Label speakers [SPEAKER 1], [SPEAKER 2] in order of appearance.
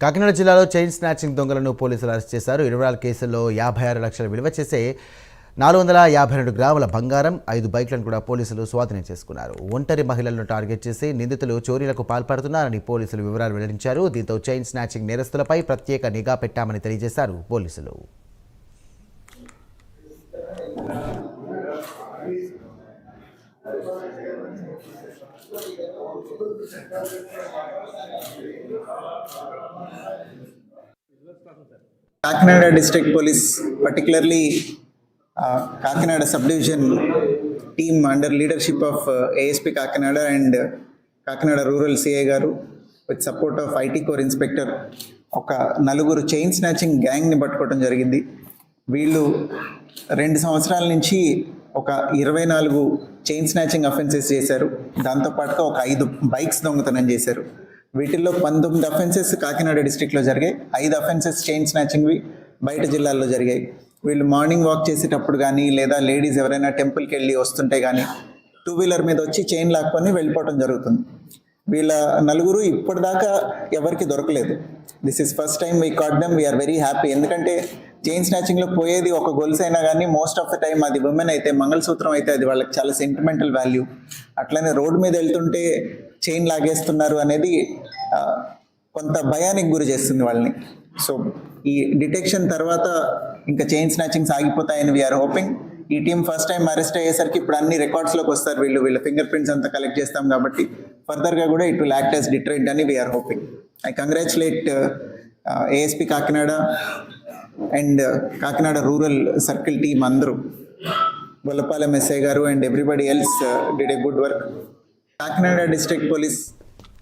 [SPEAKER 1] కాకినాడ జిల్లాలో chain snatching దొంగలను పోలీసులు అరెస్ట్ చేశారు. 24 కేసుల్లో 56 లక్షల విలువ చేసే 452 గ్రాముల బంగారం, 5 బైక్లను కూడా పోలీసులు స్వాధీనం చేసుకున్నారు. ఒంటరి మహిళలను టార్గెట్ చేసి నిందితులు చోరీలకు పాల్పడుతున్నారని పోలీసులు వివరాలు వెల్లడించారు. దీంతో చైన్ స్నాచింగ్ నేరస్తులపై ప్రత్యేక నిఘా పెట్టామని తెలియజేశారు పోలీసులు.
[SPEAKER 2] Kakinada District Police, particularly Kakinada Subdivision team under leadership of ASP Kakinada and Kakinada Rural CA Garu with support of IT Core Inspector ఒక నలుగురు చైన్ స్నాచింగ్ గ్యాంగ్ని పట్టుకోవడం జరిగింది. వీళ్ళు 2 సంవత్సరాల నుంచి ఒక 24 చైన్ స్నాచింగ్ అఫెన్సెస్ చేశారు. దాంతోపాటుగా ఒక 5 బైక్స్ దొంగతనం చేశారు. వీటిల్లో 19 అఫెన్సెస్ కాకినాడ డిస్ట్రిక్ట్లో జరిగాయి. 5 అఫెన్సెస్ చైన్ స్నాచింగ్వి బయట జిల్లాల్లో జరిగాయి. వీళ్ళు మార్నింగ్ వాక్ చేసేటప్పుడు కానీ లేదా లేడీస్ ఎవరైనా టెంపుల్కి వెళ్ళి వస్తుంటే కానీ 2 వీలర్ మీద వచ్చి చైన్ లాక్కొని వెళ్ళిపోవడం జరుగుతుంది. వీళ్ళ నలుగురు ఇప్పటిదాకా ఎవరికి దొరకలేదు. This is first time we caught them. We are very happy. ఎందుకంటే చైన్ స్నాచింగ్లో పోయేది ఒక గొలుసు అయినా కానీ మోస్ట్ ఆఫ్ ద టైం అది ఉమెన్ అయితే, మంగళసూత్రం అయితే అది వాళ్ళకి చాలా సెంటిమెంటల్ వాల్యూ. అట్లనే రోడ్డు మీద వెళ్తుంటే చైన్ లాగేస్తున్నారు అనేది కొంత భయానికి గురి చేస్తుంది వాళ్ళని. సో ఈ డిటెక్షన్ తర్వాత ఇంకా చైన్ స్నాచింగ్స్ ఆగిపోతాయని వీఆర్ హోపింగ్. ఈ టీం ఫస్ట్ టైం అరెస్ట్ అయ్యేసరికి ఇప్పుడు అన్ని రికార్డ్స్లోకి వస్తారు. వీళ్ళ ఫింగర్ ప్రింట్స్ అంతా కలెక్ట్ చేస్తాం కాబట్టి ఫర్దర్గా కూడా it will act as deterrent అని we are hoping. I congratulate ASP Kakinada and Kakinada rural circle team అందరూ, గొల్లపాలెం ఎస్ఐ గారు and everybody else did a good work. Kakinada district police